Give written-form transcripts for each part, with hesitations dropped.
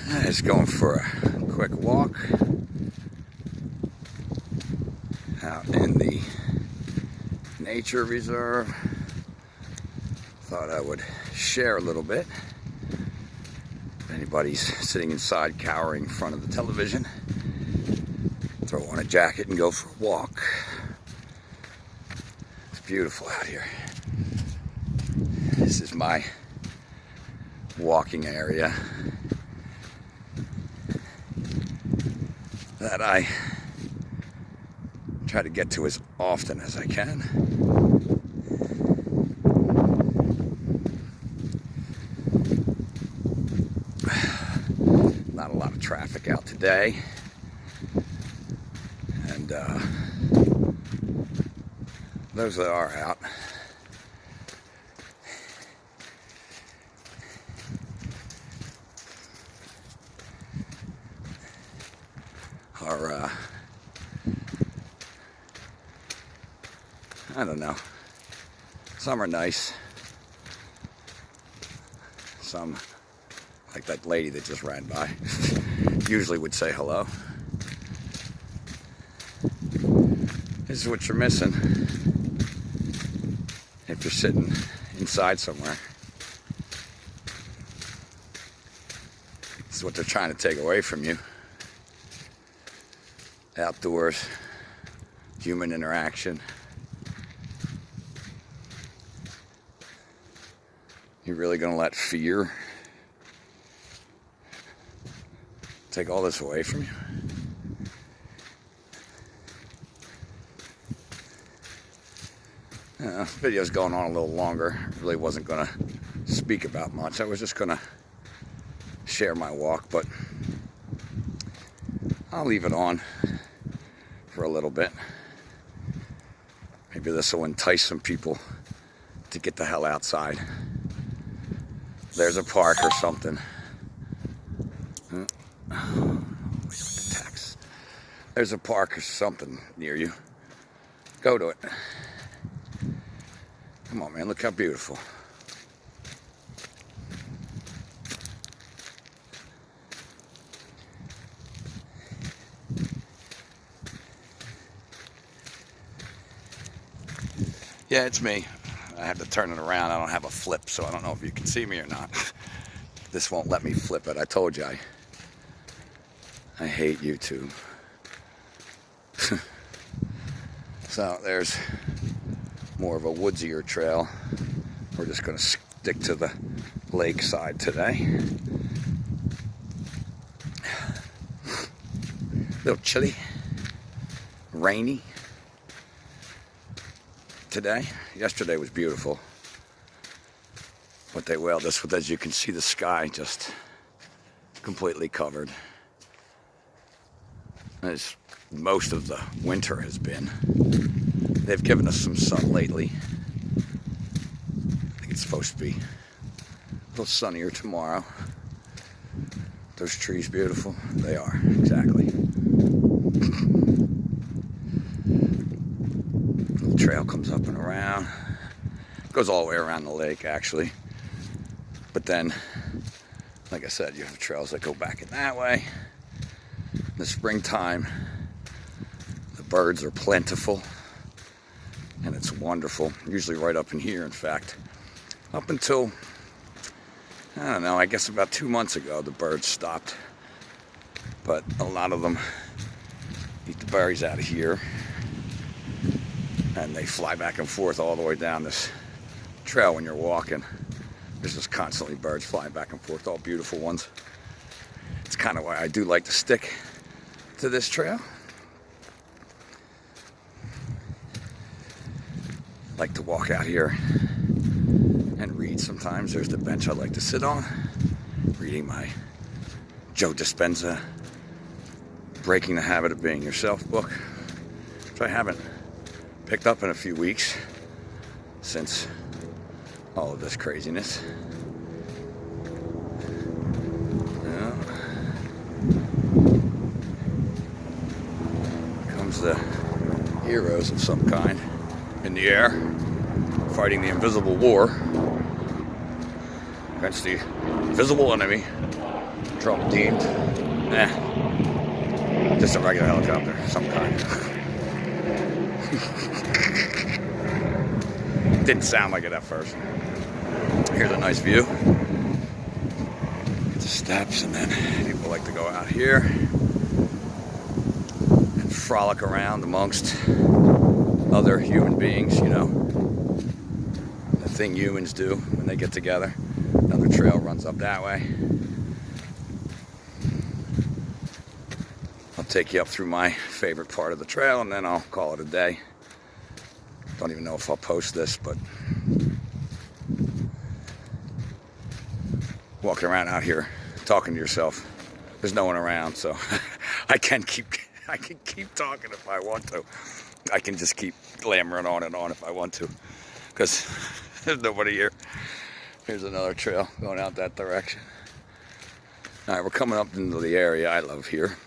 Just going for a quick walk out in the nature reserve. Thought I would share a little bit. If anybody's sitting inside cowering in front of the television, throw on a jacket and go for a walk. It's beautiful out here. This is my walking area that I try to get to as often as I can. Not a lot of traffic out today, and those that are out are I don't know. Some are nice. Some, like that lady that just ran by, usually would say hello. This is what you're missing if you're sitting inside somewhere. This is what they're trying to take away from you. Outdoors, human interaction. You're really going to let fear take all this away from you? This video's going on a little longer. I really wasn't going to speak about much. I was just going to share my walk, but I'll leave it on for a little bit. Maybe this will entice some people to get the hell outside. There's a park or something. There's a park or something near you. Go to it. Come on, man, look how beautiful. Yeah, it's me. I have to turn it around. I don't have a flip, so I don't know if you can see me or not. This won't let me flip it. I told you I hate YouTube. So there's more of a woodsier trail. We're just going to stick to the lakeside today. A little chilly, rainy today. Yesterday was beautiful, but they wailed us with, as you can see, the sky just completely covered, as most of the winter has been. They've given us some sun lately. I think it's supposed to be a little sunnier tomorrow. Those trees beautiful? They are, exactly. The trail comes up and around. Goes all the way around the lake, actually. But then, like I said, you have trails that go back in that way. In the springtime, the birds are plentiful, and it's wonderful. Usually right up in here, in fact. Up until, I don't know, I guess about 2 months ago, the birds stopped. But a lot of them eat the berries out of here, and they fly back and forth all the way down this trail when you're walking. There's just constantly birds flying back and forth, all beautiful ones. It's kind of why I do like to stick to this trail. Like to walk out here and read sometimes. There's the bench I like to sit on, reading my Joe Dispenza Breaking the Habit of Being Yourself book, which I haven't picked up in a few weeks since all of this craziness. Comes the heroes of some kind in the air, fighting the invisible war against the invisible enemy, Trump deemed. Just a regular helicopter of some kind. Didn't sound like it at first. Here's a nice view. The steps, and then people like to go out here and frolic around amongst other human beings, you know. The thing humans do when they get together. Another trail runs up that way. I'll take you up through my favorite part of the trail, and then I'll call it a day. Don't even know if I'll post this, but walking around out here talking to yourself, there's no one around, so I can keep talking if I want to. I can just keep lammering on and on if I want to, because there's nobody here. Here's another trail going out that direction. All right, we're coming up into the area I love here,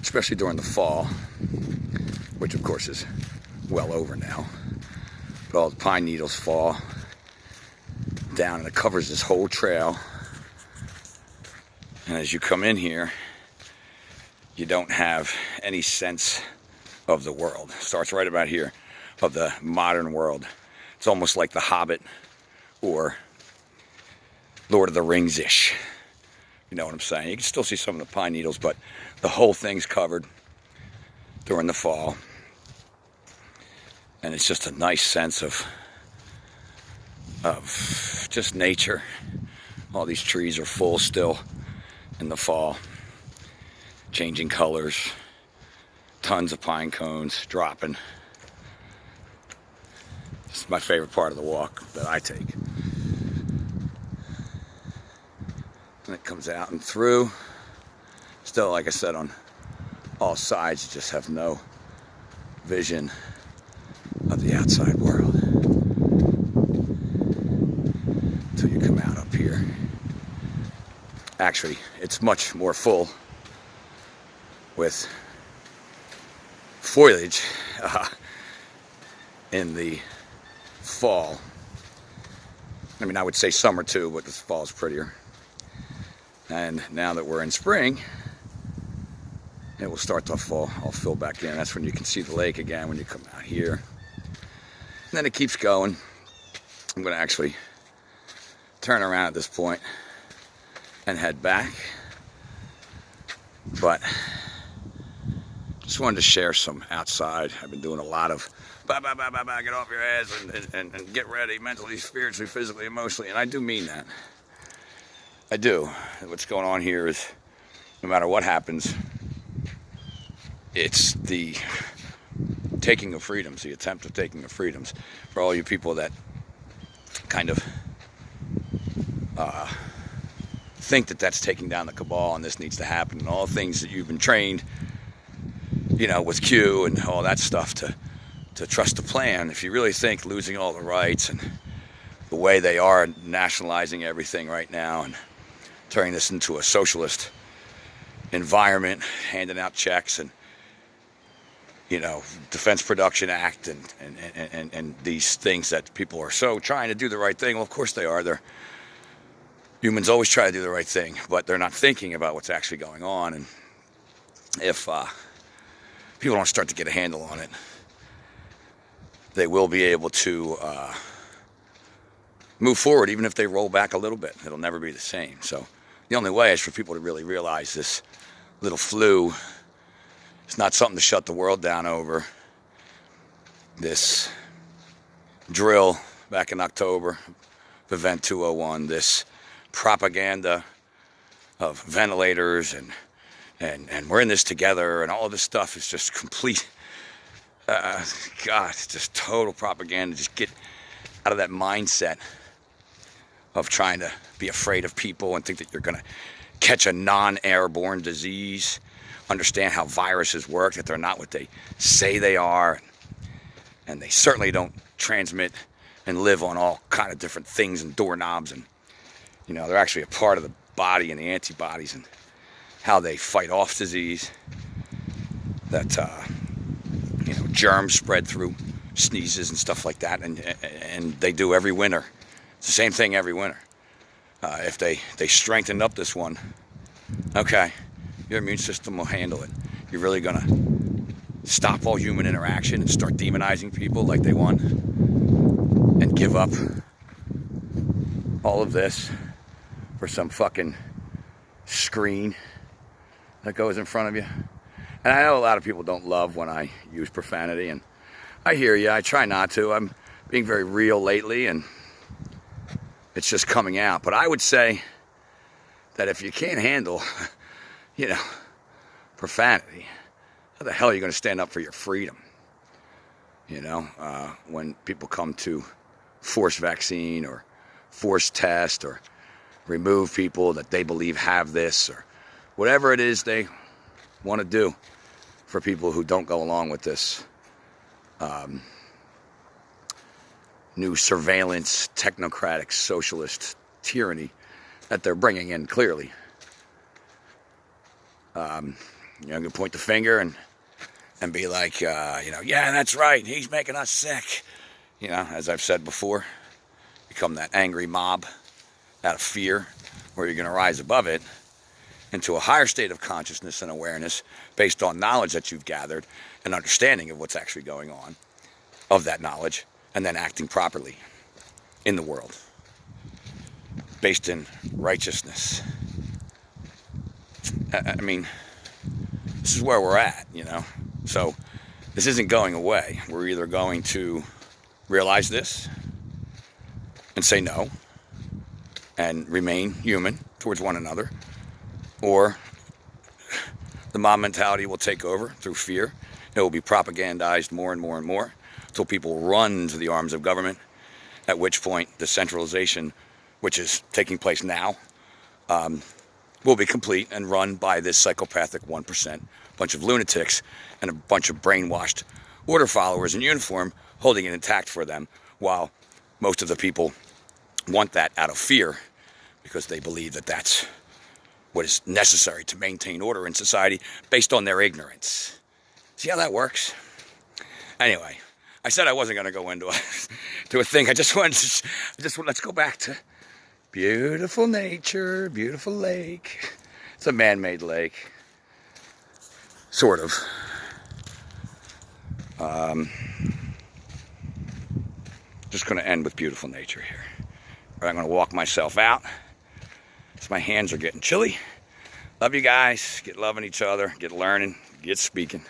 especially during the fall, which of course is well over now. But all the pine needles fall down and it covers this whole trail. And as you come in here, you don't have any sense of the world. It starts right about here, of the modern world. It's almost like The Hobbit or Lord of the Rings-ish. You know what I'm saying? You can still see some of the pine needles, but the whole thing's covered during the fall. And it's just a nice sense of just nature. All these trees are full still in the fall, changing colors, tons of pine cones dropping. This is my favorite part of the walk that I take. And it comes out and through. Still, like I said, on all sides, you just have no vision of the outside world until you come out up here. Actually, it's much more full with foliage in the fall. I mean, I would say summer too, but this fall is prettier. And now that we're in spring, it will start to fall. I'll fill back in. That's when you can see the lake again when you come out here. And then it keeps going. I'm going to actually turn around at this point and head back. But just wanted to share some outside. I've been doing a lot of get off your ass and get ready mentally, spiritually, physically, emotionally. And I do mean that. I do. What's going on here is no matter what happens, it's the taking of freedoms, the attempt of taking of freedoms. For all you people that kind of think that that's taking down the cabal and this needs to happen and all things that you've been trained, you know, with Q and all that stuff to trust the plan. If you really think losing all the rights and the way they are nationalizing everything right now and turning this into a socialist environment, handing out checks and, you know, Defense Production Act and these things that people are so trying to do the right thing. Well, of course they are. Humans always try to do the right thing, but they're not thinking about what's actually going on. And if people don't start to get a handle on it, they will be able to move forward, even if they roll back a little bit. It'll never be the same. So the only way is for people to really realize this little flu is not something to shut the world down over. This drill back in October, Event 201, this propaganda of ventilators and we're in this together and all of this stuff is just complete, God, it's just total propaganda. Just get out of that mindset of trying to be afraid of people and think that you're going to catch a non-airborne disease. Understand how viruses work, that they're not what they say they are. And they certainly don't transmit and live on all kind of different things and doorknobs. And, you know, they're actually a part of the body and the antibodies and how they fight off disease. That, you know, germs spread through sneezes and stuff like that. And they do every winter. It's the same thing every winter. if they strengthened up this one, okay, your immune system will handle it. You're really gonna stop all human interaction and start demonizing people like they want, and give up all of this for some fucking screen that goes in front of you. And I know a lot of people don't love when I use profanity, and I hear you. I try not to. I'm being very real lately, and it's just coming out. But I would say that if you can't handle, profanity, how the hell are you going to stand up for your freedom? When people come to force vaccine or force test or remove people that they believe have this, or whatever it is they want to do for people who don't go along with this new surveillance, technocratic, socialist tyranny that they're bringing in, clearly. I'm going to point the finger and be like, yeah, that's right, he's making us sick. As I've said before, become that angry mob out of fear, where you're going to rise above it into a higher state of consciousness and awareness based on knowledge that you've gathered and understanding of what's actually going on, of that knowledge, and then acting properly in the world based in righteousness. I mean, this is where we're at, so this isn't going away. We're either going to realize this and say no and remain human towards one another, or the mob mentality will take over through fear. It will be propagandized more and more and more until people run to the arms of government, at which point the centralization, which is taking place now, will be complete and run by this psychopathic 1%, bunch of lunatics and a bunch of brainwashed order followers in uniform holding it intact for them, while most of the people want that out of fear because they believe that that's what is necessary to maintain order in society based on their ignorance. See how that works? Anyway, I said I wasn't going to go into a thing. I just let's go back to beautiful nature, beautiful lake. It's a man-made lake, sort of. Just going to end with beautiful nature here. I'm going to walk myself out. So my hands are getting chilly. Love you guys. Get loving each other. Get learning. Get speaking.